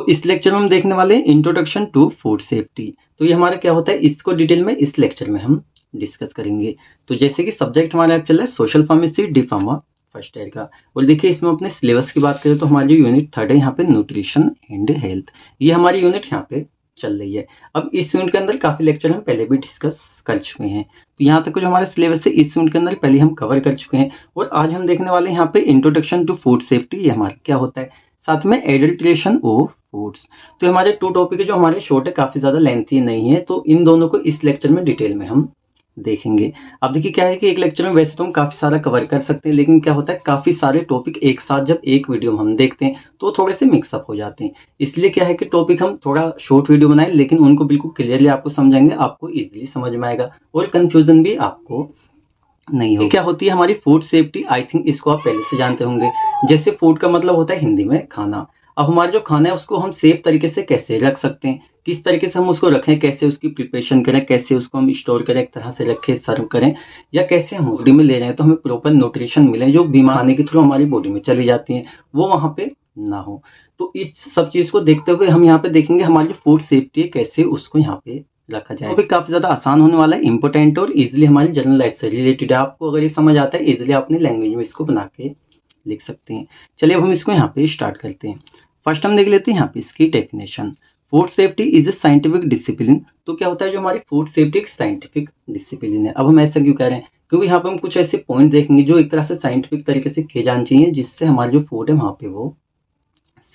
इस लेक्चर में हम देखने वाले हैं इंट्रोडक्शन टू फूड सेफ्टी। तो ये हमारा क्या होता है, इसको डिटेल में इस लेक्चर में हम डिस्कस करेंगे। तो जैसे कि सब्जेक्ट हमारा चल रहा है social pharmacy D pharma first year का, और देखिए इसमें अपने सिलेबस की बात करें तो हमारी जो यूनिट 3 है यहाँ पे न्यूट्रिशन एंड हेल्थ, ये हमारी यूनिट यहाँ पे चल रही है। अब इस यूनिट के अंदर काफी लेक्चर हम पहले भी डिस्कस कर चुके हैं, तो यहाँ तक जो हमारा सिलेबस है इस यूनिट के अंदर पहले हम कवर कर चुके हैं। और आज हम देखने वाले हैं यहाँ पे इंट्रोडक्शन टू फूड सेफ्टी, ये हमारा क्या होता है, साथ में एडल्ट्रेशन ऑफ फूड्स। तो हमारे 2 टॉपिक है जो हमारे शॉर्ट है, काफी ज्यादा लेंथी नहीं है, तो इन दोनों को इस लेक्चर में डिटेल में हम देखेंगे। अब देखिए क्या है कि एक लेक्चर में वैसे तो हम काफी सारा कवर कर सकते हैं, लेकिन क्या होता है काफी सारे टॉपिक एक साथ जब एक वीडियो में हम देखते हैं तो थोड़े से मिक्सअप हो जाते हैं। इसलिए क्या है कि टॉपिक हम थोड़ा शॉर्ट वीडियो बनाए, लेकिन उनको बिल्कुल क्लियरली आपको समझाएंगे, आपको इजीली समझ में आएगा और कंफ्यूजन भी आपको नहीं हो। क्या होती है हमारी फूड सेफ्टी, आई थिंक इसको आप पहले से जानते होंगे। जैसे फूड का मतलब होता है हिंदी में खाना। अब हमारा जो खाना है उसको हम सेफ तरीके से कैसे रख सकते हैं, किस तरीके से हम उसको रखें, कैसे उसकी प्रिपरेशन करें, कैसे उसको हम स्टोर करें, एक तरह से रखें, सर्व करें, या कैसे हम बॉडी में ले रहे हैं तो हमें प्रॉपर न्यूट्रिशन मिले, जो बीमार खाने के थ्रू हमारी बॉडी में चली जाती है वो वहां पे ना हो। तो इस सब चीज को देखते हुए हम यहाँ पे देखेंगे हमारी जो फूड सेफ्टी है कैसे उसको यहाँ पे रखा जाए। तो काफी ज्यादा आसान होने वाला है, इंपॉर्टेंट और इजीली हमारी जनरल लाइफ से रिलेटेड है। आपको अगर ये समझ आता है इजीली अपनी लैंग्वेज में इसको बना के लिख सकते हैं। चलिए अब हम इसको यहाँ पे स्टार्ट करते हैं। फर्स्ट हम देख लेते हैं यहाँ पे इसकी definition. Food safety is a scientific discipline. तो क्या होता है, जो हमारी फूड सेफ्टी एक साइंटिफिक डिसिप्लिन है। अब हम ऐसा क्यों कह रहे हैं, क्योंकि यहाँ पे हम कुछ ऐसे पॉइंट देखेंगे जो एक तरह से साइंटिफिक तरीके से किए जाने चाहिए, जिससे हमारी जो फूड है वहाँ पे वो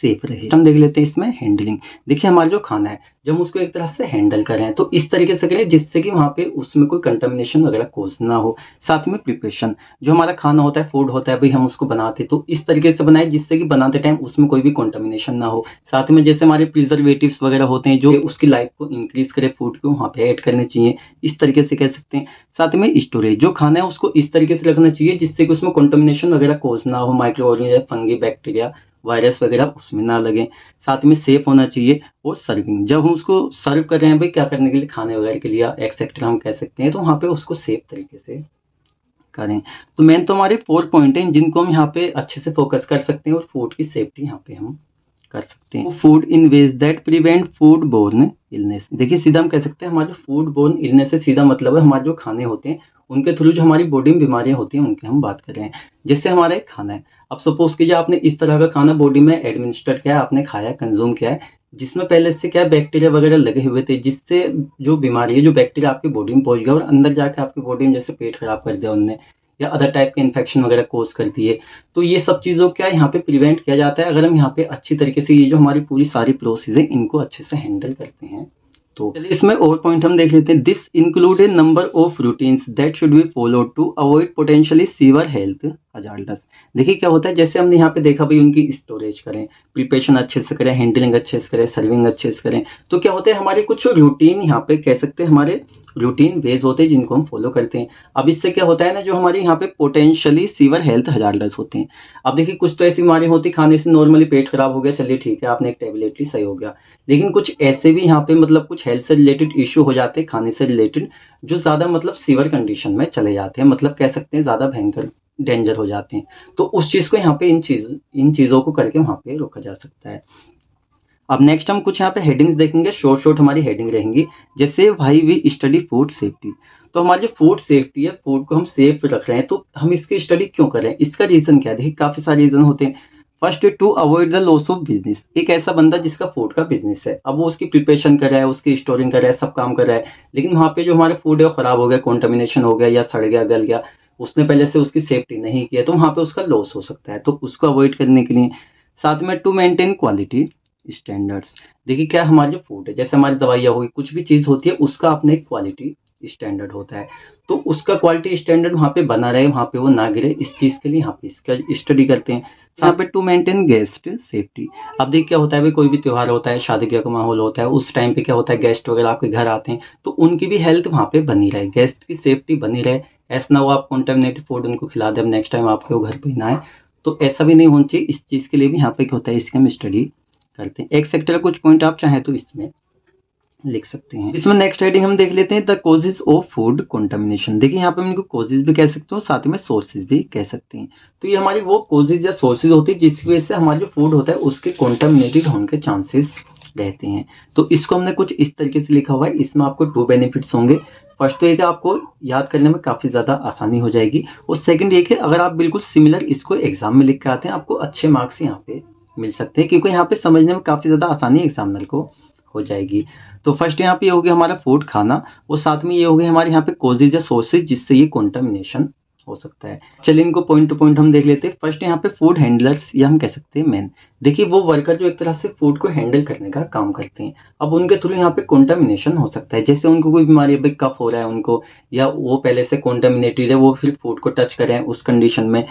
सेफ रहे। हम देख लेते हैं इसमें हैंडलिंग। देखिए हमारा जो खाना है जब हम उसको एक तरह से हैंडल करें तो इस तरीके से करें जिससे कि वहाँ पे उसमें कोई कंटामिनेशन वगैरह कोज ना हो। साथ में प्रिपरेशन, जो हमारा खाना होता है, फूड होता है, भाई हम उसको बनाते तो इस तरीके से बनाए जिससे कि बनाते टाइम उसमें कोई भी कंटामिनेशन ना हो। साथ में जैसे हमारे प्रिजर्वेटिव्स वगैरह होते हैं जो उसकी लाइफ को इंक्रीज करे, फूड को वहाँ पे ऐड करने चाहिए, इस तरीके से कह सकते हैं। साथ में स्टोरेज, जो खाना है उसको इस तरीके से रखना चाहिए जिससे कि उसमें कंटामिनेशन वगैरह कोज ना हो, micro organism, fungi, bacteria, virus वगैरह उसमें ना लगे। साथ में सेफ होना चाहिए। और सर्विंग, जब हम उसको सर्व कर रहे हैं भाई क्या करने के लिए, खाने वगैरह के लिए एक्सेट्रा हम कह सकते हैं, तो वहाँ पे उसको सेफ तरीके से करें। तो मेन तो हमारे 4 पॉइंट हैं जिनको हम यहाँ पे अच्छे से फोकस कर सकते हैं और फूड की सेफ्टी यहाँ पे हम कर सकते हैं। Food in ways that prevent food borne illness. देखिए सीधा हम कह सकते हैं हमारे फूड बोर्न इलनेस से सीधा मतलब है हमारे जो खाने होते हैं उनके थ्रू जो हमारी बॉडी में बीमारियां होती हैं उनकी हम बात कर रहे हैं। जैसे हमारा एक खाना है, अब सपोज कीजिए आपने इस तरह का खाना बॉडी में एडमिनिस्टर किया है, आपने खाया, कंज्यूम किया है, जिसमें पहले से क्या बैक्टीरिया वगैरह लगे हुए थे, जिससे जो बीमारी है, जो बैक्टीरिया आपकी बॉडी में पहुंच गया और अंदर जाके आपकी बॉडी में जैसे पेट खराब कर दिया उनने, या अदर टाइप के इन्फेक्शन वगैरह कोज कर दिए। तो ये सब चीज़ों क्या यहाँ पे प्रिवेंट किया जाता है अगर हम यहाँ पे अच्छी तरीके से ये जो हमारी पूरी सारी प्रोसेस है इनको अच्छे से हैंडल करते हैं। तो चलिए इसमें और पॉइंट हम देख लेते हैं। This include a number of routines that should be follow to avoid potentially severe health hazards. देखिए क्या होता है, जैसे हमने यहाँ पे देखा भाई उनकी स्टोरेज करें, प्रिपरेशन अच्छे से करें, हैंडलिंग अच्छे से करें, सर्विंग अच्छे से करें, तो क्या होता है हमारे कुछ रूटीन यहाँ पे कह सकते हैं हमारे रूटीन वेज होते हैं जिनको हम फॉलो करते हैं। अब इससे क्या होता है ना, जो हमारे यहाँ पे पोटेंशियली सीवियर हेल्थ हजार्ड्स होते हैं। अब देखिए कुछ तो ऐसी बीमारी होती है खाने से नॉर्मली पेट खराब हो गया, चलिए ठीक है आपने एक टेबलेट ली सही हो गया, लेकिन कुछ ऐसे भी यहाँ पे मतलब कुछ हेल्थ से रिलेटेड इश्यू हो जाते हैं खाने से रिलेटेड, जो ज्यादा मतलब सीवियर कंडीशन में चले जाते हैं, मतलब कह सकते हैं ज्यादा भयंकर डेंजर हो जाते हैं। तो उस चीज को यहाँ पे इन चीजों को करके वहां पे रोका जा सकता है। अब नेक्स्ट हम कुछ यहाँ पे हेडिंग्स देखेंगे, शॉर्ट हमारी हेडिंग रहेंगी। जैसे भाई वी स्टडी फूड सेफ्टी, तो हमारी जो फूड सेफ्टी है, फूड को हम सेफ रख रहे हैं तो हम इसकी स्टडी क्यों कर रहे हैं, इसका रीजन क्या है। देखिए काफी सारे रीजन होते हैं। First, to avoid the loss of business. एक ऐसा बंदा जिसका फूड का बिजनेस है, अब वो उसकी प्रिपरेशन कर रहा है, उसकी स्टोरिंग कर रहा है, सब काम कर रहा है, लेकिन वहाँ पे जो हमारे फूड है वो खराब हो गया, कॉन्टामिनेशन हो गया या सड़ गया, गल गया, उसने पहले से उसकी सेफ्टी नहीं की है, तो वहाँ पे उसका लॉस हो सकता है। तो उसको अवॉइड करने के लिए साथ में टू मेंटेन क्वालिटी स्टैंडर्ड्स। देखिए क्या हमारी जो फूड है, जैसे हमारी दवाइयाँ होगी, कुछ भी चीज होती है उसका अपने एक क्वालिटी स्टैंडर्ड होता है, तो उसका क्वालिटी स्टैंडर्ड वहाँ पे बना रहे, वहाँ पे वो ना गिरे, इस चीज के लिए यहाँ पे इसका स्टडी करते हैं। यहाँ पे टू मेंटेन गेस्ट सेफ्टी। अब देखिए क्या होता है भाई, कोई भी त्योहार होता है, शादी ब्याह का माहौल होता है, उस टाइम पे क्या होता है गेस्ट वगैरह आपके घर आते हैं, तो उनकी भी हेल्थ वहाँ पे बनी रहे, गेस्ट की सेफ्टी बनी रहे। ऐसा ना हो आप कॉन्टेमिनेटेड फूड उनको खिला दें, नेक्स्ट टाइम आपके वो घर पे ना आए, तो ऐसा भी नहीं होना चाहिए। इस चीज के लिए भी यहाँ पे क्या होता है इसकी हम स्टडी करते हैं। एक सेक्टर कुछ पॉइंट आप चाहें तो इसमें लिख सकते हैं। इसमें नेक्स्ट हेडिंग हम देख लेते हैं the causes of food contamination. देखिए यहाँ पे हम इनको कॉजेज भी कह सकते हो, साथ में सोर्सेज भी कह सकते हैं। तो ये हमारी वो कॉजेज या सोर्सेज होती है जिसकी वजह से हमारा जो फूड होता है उसके कंटामिनेटेड होने के चांसेस रहते हैं। तो इसको हमने कुछ इस तरीके से लिखा हुआ है। इसमें आपको 2 बेनिफिट्स होंगे। फर्स्ट तो ये कि आपको याद करने में काफ़ी ज़्यादा आसानी हो जाएगी, और सेकंड ये कि अगर आप बिल्कुल सिमिलर इसको एग्जाम में लिख के आते हैं आपको अच्छे मार्क्स यहाँ पे मिल सकते हैं, क्योंकि यहाँ पे समझने में काफ़ी ज़्यादा आसानी एग्जामिनर को हो जाएगी। तो फर्स्ट यहाँ पे ये हो गया हमारा फूड खाना, और साथ में ये हो गए हमारे यहाँ पे कॉजेज या सोर्सेज जिससे ये कंटामिनेशन हो सकता है। चलिए इनको पॉइंट टू पॉइंट हम देख लेते हैं। फर्स्ट यहाँ पे फूड हैंडलर्स, या हम कह सकते हैं मैन। देखिए वो वर्कर जो एक तरह से फूड को हैंडल करने का काम करते हैं। अब उनके थ्रू यहाँ पे कंटामिनेशन हो सकता है, जैसे उनको कोई बीमारी है, कफ हो रहा है उनको, या वो पहले से कंटामिनेटेड है, वो फिर फूड को टच कर रहे हैं उस कंडीशन में।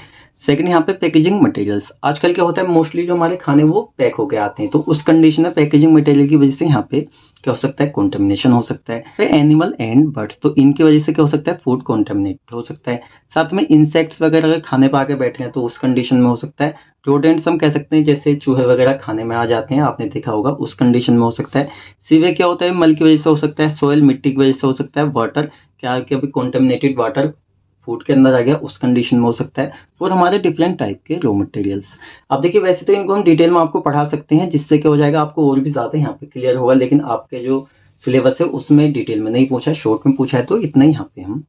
सेकंड यहाँ पे पैकेजिंग मटेरियल्स, आजकल क्या होता है मोस्टली जो हमारे खाने वो पैक होके आते हैं, तो उस कंडीशन में पैकेजिंग मटेरियल की वजह से यहाँ पे क्या हो सकता है कंटामिनेशन हो सकता है। फिर एनिमल एंड बर्ड्स, तो इनकी वजह से क्या हो सकता है फूड कंटामिनेट हो सकता है। साथ में इंसेक्ट्स वगैरह अगर खाने पे आके बैठे हैं तो उस कंडीशन में हो सकता है। रोडेंट्स हम कह सकते हैं, जैसे चूहे वगैरह खाने में आ जाते हैं, आपने देखा होगा, उस कंडीशन में हो सकता है। सीवे क्या होता है मल की वजह से हो सकता है। सॉइल मिट्टी की वजह से हो सकता है। वाटर क्या कि अभी कंटामिनेटेड वाटर फूड के अंदर आ गया, उस कंडीशन में हो सकता है। और हमारे डिफरेंट टाइप के रॉ मटेरियल्स, अब देखिए वैसे तो इनको हम डिटेल में आपको पढ़ा सकते हैं, जिससे क्या हो जाएगा आपको और भी ज़्यादा यहाँ पे क्लियर होगा, लेकिन आपके जो सिलेबस है उसमें डिटेल में नहीं पूछा है, शॉर्ट में पूछा है, तो इतना ही यहाँ पे हम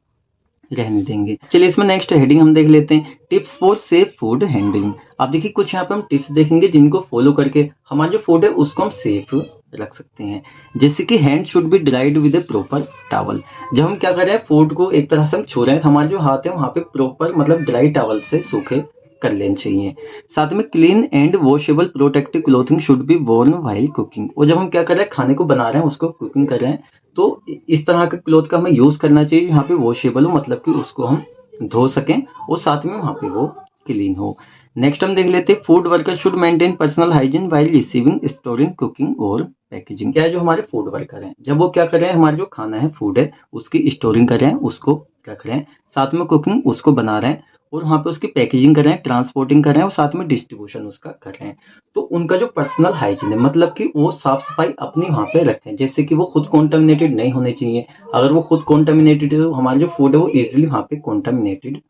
रहने देंगे। चलिए इसमें नेक्स्ट हेडिंग हम देख लेते हैं tips for safe food handling. आप देखिए कुछ यहाँ पे हम टिप्स देखेंगे जिनको फॉलो करके हमारा जो फूड है उसको हम सेफ रख सकते हैं। जैसे कि hand should be dried with A proper towel. जब हम क्या कर रहे हैं फूड को एक तरह से हम छू रहे हैं तो हमारे जो हाथ है वहाँ पे प्रॉपर मतलब ड्राई टॉवल से सूखे कर लेने चाहिए। साथ में clean and washable protective clothing should be Warne while cooking. और जब हम क्या कर रहे हैं खाने को बना रहे हैं उसको कुकिंग कर रहे हैं तो इस तरह के क्लोथ का हमें यूज करना चाहिए यहाँ पे वॉशेबल हो, मतलब कि उसको हम धो सकें और साथ में वहाँ पे वो क्लीन हो। नेक्स्ट हम देख लेते हैं food worker should maintain personal hygiene while receiving storing cooking और पैकेजिंग। क्या है जो हमारे फूड वर्कर हैं जब वो क्या कर रहे हैं हमारे जो खाना है फूड है उसकी स्टोरिंग कर रहे हैं, उसको रख रहे हैं, साथ में कुकिंग उसको बना रहे हैं और वहाँ पे उसकी पैकेजिंग कर रहे हैं, ट्रांसपोर्टिंग कर रहे हैं और साथ में डिस्ट्रीब्यूशन उसका कर रहे हैं। तो उनका जो पर्सनल हाइजीन है मतलब कि वो साफ सफाई अपनी वहाँ पे रखें, जैसे कि वो खुद कॉन्टामिनेटेड नहीं होने चाहिए। अगर वो खुद कॉन्टामिनेटेड है तो हमारा जो फूड है वो इजिली वहाँ पे कॉन्टामिनेटेड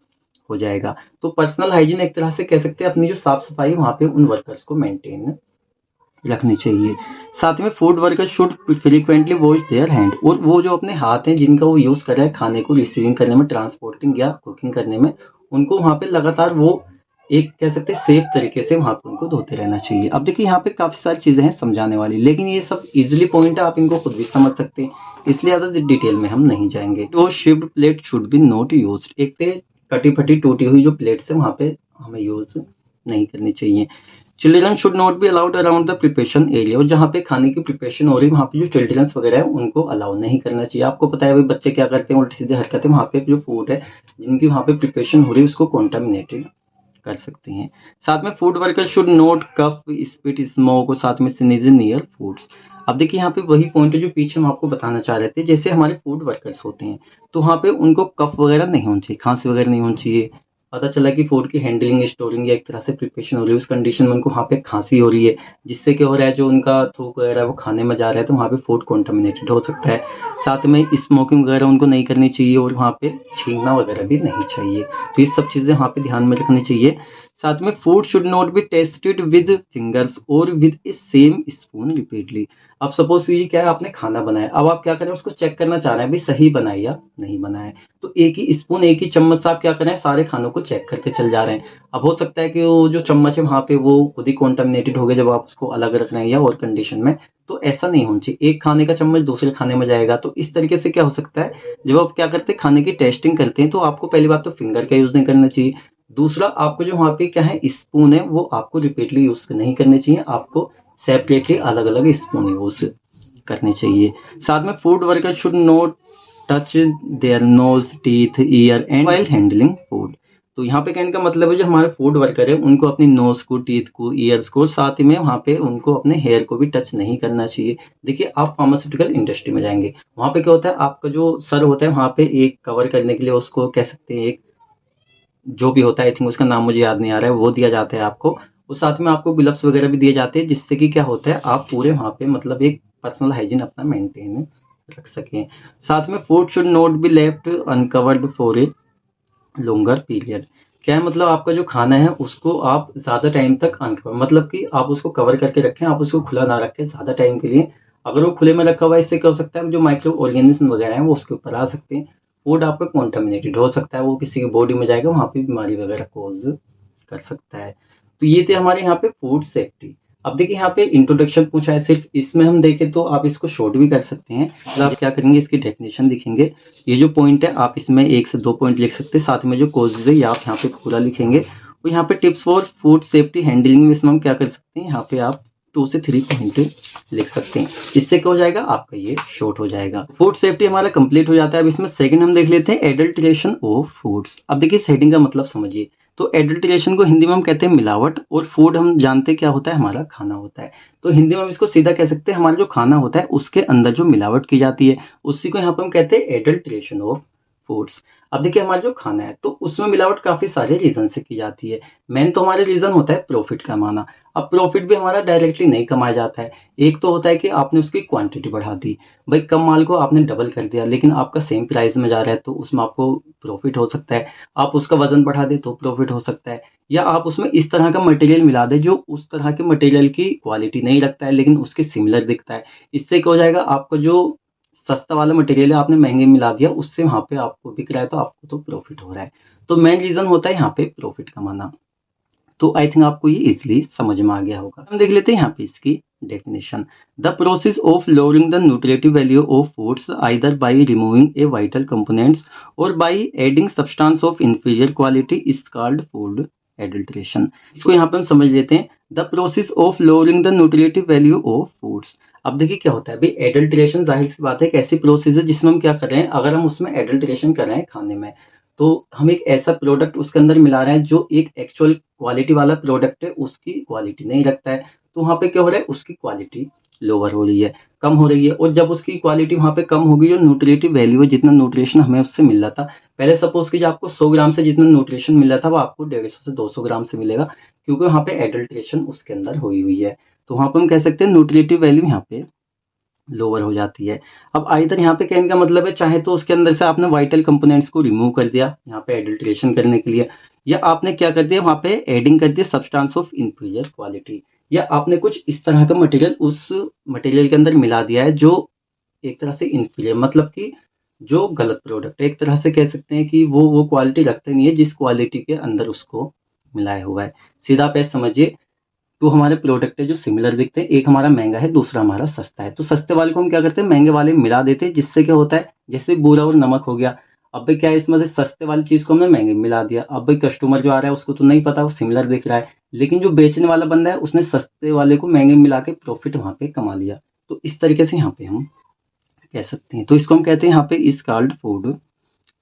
हो जाएगा। तो पर्सनल हाइजीन एक तरह से कह सकते हैं अपनी जो साफ सफाई वहाँ पे उन वर्कर्स को मेंटेन रखनी चाहिए। साथ में food worker should frequently wash their hand, और वो जो अपने हाथ हैं जिनका वो यूज़ कर रहे हैं खाने को रिसीविंग करने में, ट्रांसपोर्टिंग या कुकिंग करने में, उनको वहाँ पे लगातार वो एक कह सकते हैं सेफ तरीके से वहाँ पे उनको धोते रहना चाहिए। अब देखिए यहाँ पे काफ़ी सारी चीज़ें हैं समझाने वाली, लेकिन ये सब इजीली पॉइंट है, आप इनको खुद भी समझ सकते हैं, इसलिए ज़्यादा डिटेल में हम नहीं जाएंगे। वो shift plate should be not use, एक तो कटी फटी टूटी हुई जो प्लेट्स है वहाँ पे हमें यूज नहीं करनी चाहिए। Children should not be allowed around the preparation area, और जहाँ पे खाने की प्रिपरेशन हो रही है वहाँ पे जो चिल्ड्रन वगैरह है उनको अलाउ नहीं करना चाहिए। आपको पता है भाई बच्चे क्या करते हैं उल्टी सीधी हरकतें, वहाँ पे जो फूड है जिनकी वहाँ पे प्रिपरेशन हो रही है उसको कॉन्टामिनेटेड कर सकते हैं। साथ में food worker should not cough spit smoke और साथ में स्नीज नियर फूड्स। अब देखिए यहाँ पे वही पॉइंट है जो पीछे हम आपको बताना चाह रहे थे, जैसे हमारे फूड वर्कर्स होते हैं तो वहाँ पे उनको कफ वगैरह नहीं होनी चाहिए, खांसी वगैरह नहीं होनी चाहिए। पता चला कि फूड की हैंडलिंग स्टोरिंग या एक तरह से प्रिपरेशन हो रही है उस कंडीशन में उनको वहाँ पे खांसी हो रही है, जिससे क्या हो रहा है जो उनका थूक वगैरह है वो खाने में जा रहा है तो वहाँ पे फूड कॉन्टामिनेटेड हो सकता है। साथ में स्मोकिंग वगैरह उनको नहीं करनी चाहिए और वहाँ पे छींकना वगैरह भी नहीं चाहिए, तो ये सब चीज़ें वहाँ पे ध्यान में रखनी चाहिए। साथ में food should not be tested with fingers और with a same spoon repeatedly. अब सपोज ये क्या है आपने खाना बनाया, अब आप क्या करें उसको चेक करना चाह रहे हैं भाई सही बनाए या नहीं बनाए, तो एक ही स्पून एक ही चम्मच से आप क्या करें सारे खानों को चेक करते चल जा रहे हैं। अब हो सकता है कि वो जो चम्मच है वहाँ पे वो खुद ही कॉन्टामिनेटेड हो गए जब आप उसको अलग रख रहे हैं या और कंडीशन में, तो ऐसा नहीं होना चाहिए। एक खाने का चम्मच दूसरे खाने में जाएगा, तो इस तरीके से क्या हो सकता है जब आप क्या करते हैं खाने की टेस्टिंग करते हैं तो आपको पहली बात तो फिंगर का यूज नहीं करना चाहिए, दूसरा आपको जो वहाँ पे क्या है स्पून है वो आपको रिपीटली यूज नहीं करने चाहिए, आपको सेपरेटली अलग अलग स्पून यूज करने चाहिए। साथ में food worker should not touch their nose teeth year and while handling food. तो यहाँ पे कहने का मतलब है जो हमारे फूड वर्कर है उनको अपनी नोज को, टीथ को, ईयर्स को, साथ में वहाँ पे उनको अपने हेयर को भी टच नहीं करना चाहिए। देखिए आप फार्मास्यूटिकल इंडस्ट्री में जाएंगे वहाँ पे क्या होता है आपका जो सर होता है वहाँ पे एक कवर करने के लिए उसको कह सकते हैं एक जो भी होता है आई थिंक उसका नाम मुझे याद नहीं आ रहा है वो दिया जाता है आपको, और साथ में आपको ग्लव्स वगैरह भी दिए जाते हैं जिससे कि क्या होता है आप पूरे वहाँ पे मतलब एक पर्सनल हाइजीन अपना मेंटेन रख सकें। साथ में food should not be left uncovered for a longer period. क्या है मतलब आपका जो खाना है उसको आप ज़्यादा टाइम तक अनकवर मतलब कि आप उसको कवर करके रखें, आप उसको खुला ना रखें ज़्यादा टाइम के लिए। अगर वो खुले में रखा हुआ है इससे क्या हो सकता है जो माइक्रो ऑर्गेनिज्म वगैरह हैं वो उसके ऊपर आ सकते हैं, फूड आपका कॉन्टामिनेटेड हो सकता है, वो किसी की बॉडी में जाएगा वहाँ पे बीमारी वगैरह कॉज कर सकता है। तो ये थे हमारे यहाँ पे फूड सेफ्टी। अब देखिए यहाँ पे इंट्रोडक्शन पूछा है, सिर्फ इसमें हम देखें तो आप इसको शॉर्ट भी कर सकते हैं। मतलब आप क्या करेंगे इसकी डेफिनेशन लिखेंगे, ये जो पॉइंट है आप इसमें 1 से 2 पॉइंट लिख सकते हैं, साथ में जो कॉजेज है ये आप यहाँ पे पूरा लिखेंगे। और यहाँ पे tips for food safety handling में इसमें हम क्या कर सकते हैं, यहाँ पे आप 2 से 3 पॉइंट लिख सकते हैं। इससे क्या हो जाएगा आपका ये शॉर्ट हो जाएगा। फूड सेफ्टी हमारा कंप्लीट हो जाता है। अब इसमें सेकंड हम देख लेते हैं एडल्ट्रेशन ऑफ फूड्स। अब देखिए इस हेडिंग का मतलब समझिए। तो एडल्ट्रेशन को हिंदी में हम कहते हैं मिलावट, और फूड हम जानते हैं क्या होता है, हमारा खाना होता है। तो हिंदी में हम इसको सीधा कह सकते हैं हमारा जो खाना होता है उसके अंदर जो मिलावट की जाती है उसी को यहाँ पर हम कहते हैं एडल्ट्रेशन ऑफ फूड्स। अब देखिए हमारा जो खाना है तो उसमें मिलावट काफी सारे रीजन से की जाती है। मेन तो हमारे रीजन होता है प्रॉफिट कमाना। अब प्रॉफिट भी हमारा डायरेक्टली नहीं कमाया जाता है। एक तो होता है कि आपने उसकी क्वांटिटी बढ़ा दी, भाई कम माल को आपने डबल कर दिया लेकिन आपका सेम प्राइस में जा रहा है तो उसमें आपको प्रॉफिट हो सकता है। आप उसका वजन बढ़ा दे तो प्रॉफिट हो सकता है, या आप उसमें इस तरह का मटेरियल मिला दे जो उस तरह के मटेरियल की क्वालिटी नहीं रखता है लेकिन उसके सिमिलर दिखता है। इससे क्या हो जाएगा, आपका जो सस्ता वाला मटेरियल है आपने महंगे मिला दिया, उससे वहां पे आपको बिक रहा है तो आपको तो प्रॉफिट हो रहा है। तो मेन रीजन होता है यहाँ पे प्रॉफिट कमाना। तो आई थिंक आपको ये इजिली समझ में आ गया होगा। हम देख लेते हैं यहाँ पे इसकी definition. The process of lowering the nutritive value of foods either by removing a vital components और by adding substance of inferior quality is called food adulteration. इसको यहाँ पे हम समझ लेते हैं। The process of lowering the nutritive value of foods. अब देखिए क्या होता है भाई, एडल्ट्रेशन जाहिर सी बात है एक ऐसी प्रोसेस है जिसमें हम क्या कर रहे हैं, अगर हम उसमें एडल्ट्रेशन कर रहे हैं खाने में तो हम एक ऐसा प्रोडक्ट उसके अंदर मिला रहे हैं जो एक एक्चुअल क्वालिटी वाला प्रोडक्ट है उसकी क्वालिटी नहीं रखता है। तो वहाँ पे क्या हो रहा है, उसकी क्वालिटी लोअर हो रही है, कम हो रही है। और जब उसकी क्वालिटी वहाँ पे कम होगी, जो न्यूट्रिटिव वैल्यू है, जितना न्यूट्रिशन हमें उससे मिल रहा था, पहले सपोज कीजिए आपको 100 ग्राम से जितना न्यूट्रिशन मिल रहा था वो आपको 150 से 200 ग्राम से मिलेगा, क्योंकि वहाँ पे एडल्ट्रेशन उसके अंदर हुई है। तो वहाँ पे हम कह सकते हैं न्यूट्रिटिव वैल्यू यहाँ पे लोअर हो जाती है। अब आइदर यहाँ पे कहने का मतलब है चाहे तो उसके अंदर से आपने वाइटल कंपोनेंट्स को रिमूव कर दिया यहाँ पे एडल्ट्रेशन करने के लिए, या आपने क्या कर दिया वहाँ पे एडिंग कर दिया सब्सटेंस ऑफ इंफीरियर क्वालिटी, या आपने कुछ इस तरह का मटेरियल उस मटेरियल के अंदर मिला दिया है जो एक तरह से इंफीरियर मतलब कि जो गलत प्रोडक्ट है, एक तरह से कह सकते हैं कि वो क्वालिटी रखते नहीं है जिस क्वालिटी के अंदर उसको मिलाया हुआ है। सीधा आप ऐसे समझिए, तो हमारे प्रोडक्ट है जो सिमिलर दिखते हैं, एक हमारा महंगा है दूसरा हमारा सस्ता है, तो सस्ते वाले को हम क्या करते हैं महंगे वाले में मिला देते हैं, जिससे क्या होता है जैसे बूरा और नमक हो गया। अब भाई क्या है इसमें से सस्ते वाली चीज को हमने महंगे में मिला दिया, अब भाई कस्टमर जो आ रहा है उसको तो नहीं पता, वो सिमिलर दिख रहा है, लेकिन जो बेचने वाला बंदा है उसने सस्ते वाले को महंगे में मिला के प्रॉफिट वहां पे कमा लिया। तो इस तरीके से यहाँ पे हम कह सकते हैं। तो इसको हम कहते हैं यहाँ पे इज कॉल्ड फूड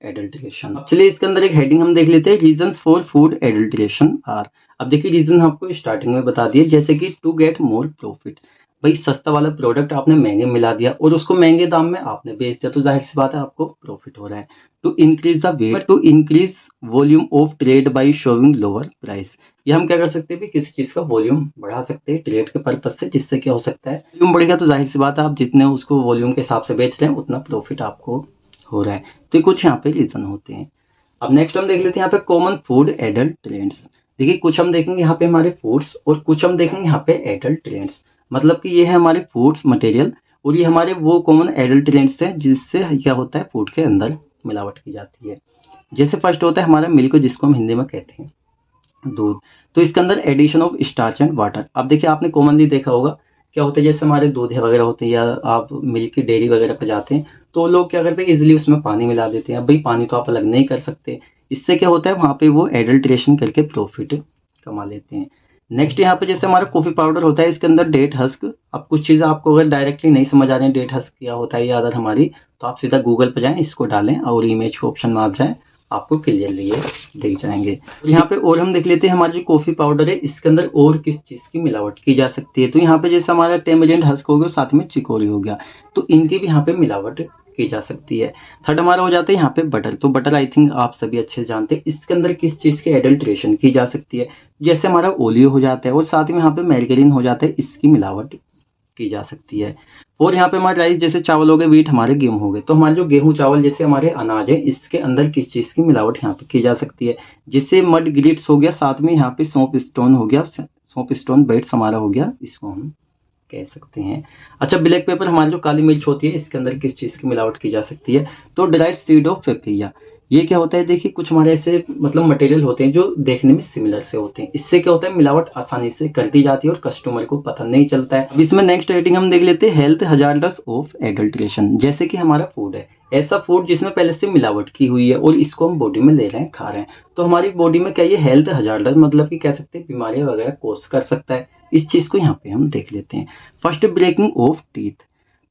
एडल्ट्रेशन। चलिए इसके अंदर एक हेडिंग हम देख लेते हैं, reasons for food adulteration are. अब देखिए रीजन आपको स्टार्टिंग में बता दिए, जैसे कि टू गेट मोर प्रॉफिट, भाई सस्ता वाला प्रोडक्ट आपने महंगे मिला दिया और उसको महंगे दाम में आपने बेच दिया, तो जाहिर सी बात है आपको प्रॉफिट हो रहा है। To increase the weight, to increase volume of trade by showing lower price. ये हम क्या कर सकते हैं, किसी चीज का वॉल्यूम बढ़ा सकते हैं ट्रेड के पर्पज से, जिससे क्या हो सकता है वॉल्यूम बढ़ेगा तो जाहिर सी बात है आप जितने उसको वॉल्यूम के हिसाब से बेच रहे हैं उतना प्रॉफिट आपको हो रहा है। तो ये कुछ यहाँ पे रीजन होते हैं। अब नेक्स्ट हम देख लेते हैं यहाँ पे कॉमन फूड एडल्ट ट्रेंड्स। देखिए कुछ हम देखेंगे यहाँ पे हमारे फूड्स और कुछ हम देखेंगे यहाँ पे एडल्ट ट्रेंड्स, मतलब कि ये है हमारे फूड्स मटेरियल और ये हमारे वो कॉमन एडल्ट ट्रेंड्स हैं जिससे क्या होता है फूड के अंदर मिलावट की जाती है। जैसे फर्स्ट होता है हमारा मिल्क, जिसको हम हिंदी में कहते हैं दूध। तो इसके अंदर addition of starch and water. अब देखिए आपने कॉमनली देखा होगा क्या होता है, जैसे हमारे दूध वगैरह होते हैं या आप मिल्क की डेयरी वगैरह पर जाते हैं तो लोग क्या करते हैं इजीली उसमें पानी मिला देते हैं। अब भाई पानी तो आप अलग नहीं कर सकते, इससे क्या होता है वहाँ पे वो एडल्ट्रेशन करके प्रॉफिट कमा लेते हैं। नेक्स्ट यहाँ पे जैसे हमारा कॉफी पाउडर होता है, इसके अंदर डेट हस्क। अब कुछ चीज़ें आपको अगर डायरेक्टली नहीं समझ आ रही है डेट हस्क क्या होता है या अदर हमारी, तो आप सीधा गूगल पर जाएं, इसको डालें और इमेज के ऑप्शन में आप जाएं, आपको क्लियरली ये दिख जाएंगे। और यहाँ पे और हम देख लेते हैं हमारी जो कॉफी पाउडर है इसके अंदर और किस चीज़ की मिलावट की जा सकती है। तो यहाँ पे जैसे हमारा टेमरिंड हस्क हो गया, साथ में चिकोरी हो गया, तो इनकी भी यहाँ पे मिलावट की जा सकती है। थर्ड हमारा हो जाता है यहाँ पे बटर। तो बटर आई थिंक आप सभी अच्छे से जानते हैं, इसके अंदर किस चीज़ की एडल्ट्रेशन की जा सकती है, जैसे हमारा ओलियो हो जाता है और साथ में यहाँ पे मैर्गरीन हो जाता है, इसकी मिलावट की जा सकती है। और यहाँ पे हमारे राइस जैसे चावल हो गए, वीट हमारे गेहूँ हो गए, तो हमारे जो गेहूँ चावल जैसे हमारे अनाज है, इसके अंदर किस चीज़ की मिलावट यहाँ पे की जा सकती है, जिससे मड ग्रिट्स हो गया, साथ में यहाँ पे सौंफ स्टोन हो गया, सौंफ स्टोन बेट्स हमारा हो गया, इसको हम कह सकते हैं। अच्छा, ब्लैक पेपर हमारी जो काली मिर्च होती है, इसके अंदर किस चीज़ की मिलावट की जा सकती है, तो ड्राइड सीड ऑफ पेपरिया। ये क्या होता है, देखिए कुछ हमारे ऐसे मतलब मटेरियल होते हैं जो देखने में सिमिलर से होते हैं, इससे क्या होता है मिलावट आसानी से कर दी जाती है और कस्टमर को पता नहीं चलता है। अब इसमें नेक्स्ट रेटिंग हम देख लेते हैं, हेल्थ हजार्डस ऑफ एडल्ट्रेशन। जैसे कि हमारा फूड है, ऐसा फूड जिसमें पहले से मिलावट की हुई है और इसको हम बॉडी में ले रहे हैं, खा रहे हैं, तो हमारी बॉडी में क्या ये हेल्थ हजार्डस मतलब कि कह सकते हैं बीमारियां वगैरह कोस कर सकता है। इस चीज को यहाँ पे हम देख लेते हैं। First, breaking of teeth.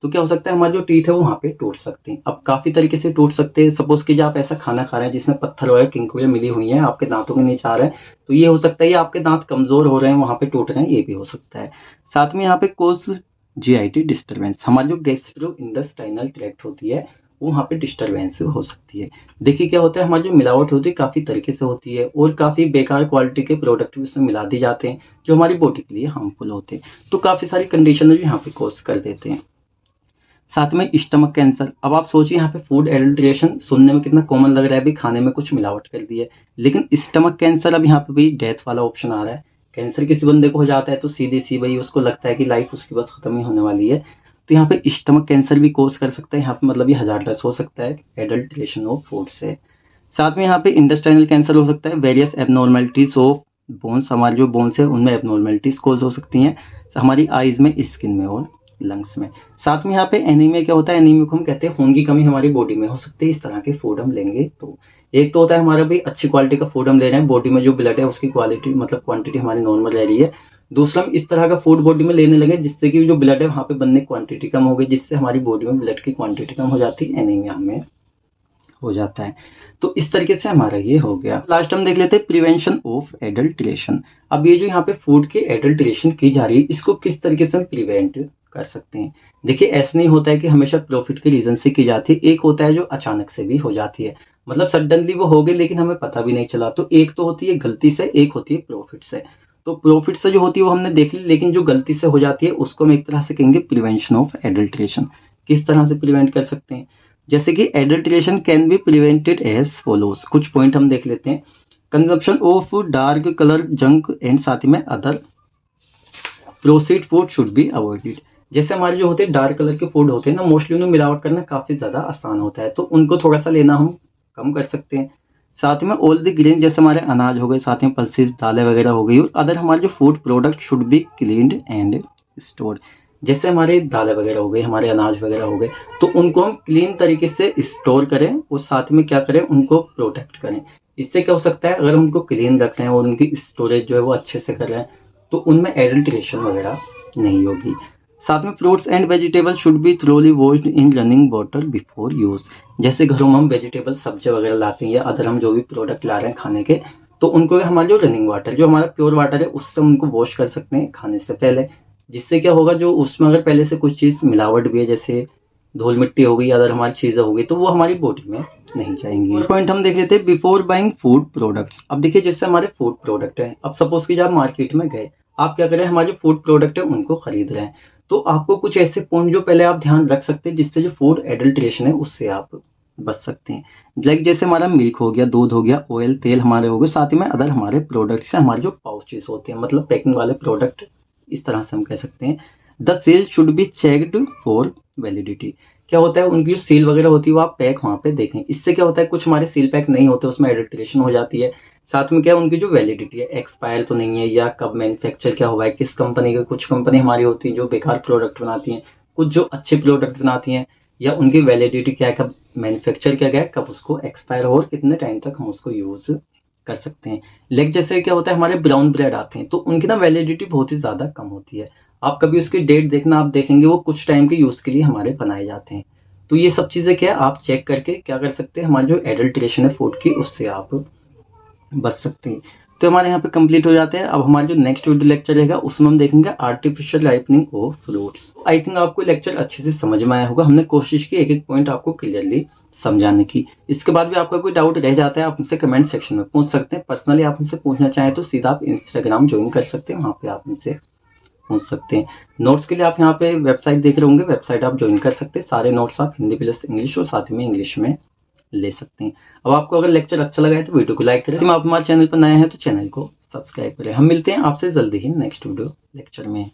तो क्या हो सकता है, हमारे जो टीथ है वो वहाँ पे टूट सकते हैं। अब काफी तरीके से टूट सकते हैं। सपोज कीजिए आप ऐसा खाना खा रहे हैं जिसमें पत्थर वगैरह किंकुड़ियाँ मिली हुई हैं, आपके दांतों के नीचे आ रहे हैं, तो ये हो सकता है ये आपके दांत कमजोर हो रहे हैं, वहाँ पे टूट रहे हैं, ये भी हो सकता है। साथ में यहाँ पे कोज जीआईटी डिस्टर्बेंस, हमारी जो गैस्ट्रो इंटेस्टाइनल ट्रैक्ट होती है वो वहाँ पे डिस्टर्बेंस हो सकती है। देखिए क्या होता है, हमारी जो मिलावट होती है काफी तरीके से होती है और काफी बेकार क्वालिटी के प्रोडक्ट भी उसमें मिला दिए जाते हैं जो हमारी बॉडी के लिए हार्मफुल होते हैं, तो काफी सारी कंडीशन यहाँ पे कॉज कर देते हैं। साथ में स्टमक कैंसर। अब आप सोचिए यहाँ पे फूड एडल्ट्रेशन सुनने में कितना कॉमन लग रहा है, भी खाने में कुछ मिलावट कर दी है, लेकिन स्टमक कैंसर अब यहाँ पे भी डेथ वाला ऑप्शन आ रहा है। कैंसर किसी बंदे को हो जाता है तो सीधी सी भाई उसको लगता है कि लाइफ उसकी बस खत्म ही होने वाली है, तो यहाँ पे स्टमक कैंसर भी कोज कर सकता है। यहाँ पे मतलब ये हजार्डस हो सकता है एडल्ट्रेशन ऑफ फूड से। साथ में यहाँ पे इंटेस्टाइनल कैंसर हो सकता है। वेरियस एबनॉर्मेलिटीज ऑफ बोन्स, हमारे जो बोन्स है उनमें एबनॉर्मेलिटीज कोज हो सकती हैं, हमारी आईज में, स्किन में और लंग्स में। साथ में यहाँ पे एनीमिया क्या होता है, एनीमिया को हम कहते हैं खून की कमी हमारी बॉडी में हो सकती है इस तरह के फूड हम लेंगे तो। एक तो होता है हमारा भी अच्छी क्वालिटी का फूड हम ले रहे हैं, बॉडी में जो ब्लड है उसकी क्वालिटी मतलब क्वांटिटी हमारी नॉर्मल रह रही है। दूसरा, हम इस तरह का फूड बॉडी में लेने लगे जिससे कि जो ब्लड है वहाँ पे बनने की क्वांटिटी कम हो गई, जिससे हमारी बॉडी में ब्लड की क्वांटिटी कम हो जाती है, एनीमिया में हो जाता है। तो इस तरीके से हमारा ये हो गया। लास्ट हम देख लेते हैं प्रिवेंशन ऑफ एडल्ट्रेशन। अब ये जो यहाँ पे फूड के एडल्ट्रेशन की जा रही है, इसको किस तरीके से हम प्रिवेंट कर सकते हैं। देखिए ऐसा नहीं होता है कि हमेशा प्रॉफिट के रीजन से की जाती है, एक होता है जो अचानक से भी हो जाती है, मतलब सडनली वो हो गई लेकिन हमें पता भी नहीं चला। तो एक तो होती है गलती से, एक होती है प्रॉफिट से। तो प्रॉफिट से जो होती है वो हमने देख ली, लेकिन जो गलती से हो जाती है उसको हम एक तरह से कहेंगे प्रिवेंशन ऑफ एडल्ट्रेशन। किस तरह से प्रिवेंट कर सकते हैं, जैसे कि adulteration can be prevented as follows. कुछ पॉइंट हम देख लेते हैं। Consumption of dark colour junk and साथ में other processed food should be avoided. जैसे हमारे जो होते हैं डार्क कलर के फूड होते हैं ना, मोस्टली उन्हें मिलावट करना काफी ज्यादा आसान होता है, तो उनको थोड़ा सा लेना हम कम कर सकते हैं। साथ में ऑल द ग्रेन, जैसे हमारे अनाज हो गए, साथ में पल्सेस, दालें वगैरह हो गई, और अदर हमारे जो food product should be cleaned and stored. जैसे हमारे दालें वगैरह हो गए, हमारे अनाज वगैरह हो गए, तो उनको हम क्लीन तरीके से स्टोर करें और साथ में क्या करें, उनको प्रोटेक्ट करें। इससे क्या हो सकता है, अगर हम उनको क्लीन रख रहे हैं और उनकी स्टोरेज जो है वो अच्छे से कर रहे हैं, तो उनमें एडल्ट्रेशन वगैरह नहीं होगी। साथ में fruits and vegetable should be thoroughly washed in running water before use. जैसे घरों में हम वेजिटेबल सब्जी वगैरह लाते हैं या अदर हम जो भी प्रोडक्ट ला रहे हैं खाने के, तो उनको हमारा जो रनिंग वाटर, जो हमारा प्योर वाटर है, उससे उनको वॉश कर सकते हैं खाने से पहले। जिससे क्या होगा, जो उसमें अगर पहले से कुछ चीज़ मिलावट भी है, जैसे धूल मिट्टी हो गई, अदर हमारी चीज़ें हो गई, तो वो हमारी बॉडी में नहीं जाएंगी। पॉइंट हम देख लेते हैं बिफोर बाइंग फूड प्रोडक्ट्स। अब देखिए जैसे हमारे फूड प्रोडक्ट है, अब सपोज कीजिए आप मार्केट में गए, आप क्या करें, हमारे जो फूड प्रोडक्ट है उनको खरीद रहे हैं, तो आपको कुछ ऐसे पॉइंट जो पहले आप ध्यान रख सकते हैं जिससे जो फूड एडल्ट्रेशन है उससे आप बच सकते हैं। लाइक जैसे हमारा मिल्क हो गया, दूध हो गया, ऑयल तेल हमारे हो गए, साथ में अदर हमारे प्रोडक्ट से हमारे जो पाउचेस होते हैं, मतलब पैकिंग वाले प्रोडक्ट, इस तरह से हम कह सकते हैं। The seal should be checked for validity. क्या होता है, उनकी जो सील वगैरह होती है वो आप पैक वहाँ पे देखें। इससे क्या होता है, कुछ हमारे सील पैक नहीं होते, उसमें एडल्ट्रेशन हो जाती है। साथ में क्या है, उनकी जो वैलिडिटी है, एक्सपायर तो नहीं है, या कब मैन्युफैक्चर क्या हुआ है, किस कंपनी का। कुछ कंपनी हमारी होती है जो बेकार प्रोडक्ट बनाती हैं, कुछ जो अच्छे प्रोडक्ट बनाती हैं, या उनकी वैलिडिटी क्या है, कब मैन्युफैक्चर किया गया है, कब उसको एक्सपायर हो और कितने टाइम तक हम उसको यूज कर सकते हैं। लेकिन जैसे क्या होता है, हमारे ब्राउन ब्रेड आते हैं तो उनकी ना वैलिडिटी बहुत ही ज़्यादा कम होती है। आप कभी उसकी डेट देखना, आप देखेंगे वो कुछ टाइम के यूज़ के लिए हमारे बनाए जाते हैं। तो ये सब चीज़ें क्या है, आप चेक करके क्या कर सकते हैं, हमारी जो एडल्ट्रेशन है फूड की, उससे आप बच सकते हैं। तो हमारे यहाँ पे कंप्लीट हो जाते हैं। अब हमारा जो नेक्स्ट वीडियो लेक्चर रहेगा उसमें हम देखेंगे artificial ripening of fruits. I think आपको लेक्चर अच्छे से समझ में आया होगा। हमने कोशिश की एक एक पॉइंट आपको क्लियरली समझाने की। इसके बाद भी आपका कोई डाउट रह जाता है, आप मुझसे कमेंट सेक्शन में पूछ सकते हैं। पर्सनली आप मुझसे पूछना चाहें तो सीधा आप इंस्टाग्राम ज्वाइन कर सकते हैं, वहाँ पे आप मुझसे पूछ सकते हैं। नोट्स के लिए आप यहाँ पे वेबसाइट देख रहे होंगे, वेबसाइट आप ज्वाइन कर सकते हैं। सारे नोट्स आप हिंदी प्लस इंग्लिश और साथ में इंग्लिश में ले सकते हैं। अब आपको अगर लेक्चर अच्छा लगा है तो वीडियो को लाइक करें। यदि आप हमारे चैनल पर नए हैं तो चैनल को सब्सक्राइब करें। हम मिलते हैं आपसे जल्दी ही नेक्स्ट वीडियो लेक्चर में।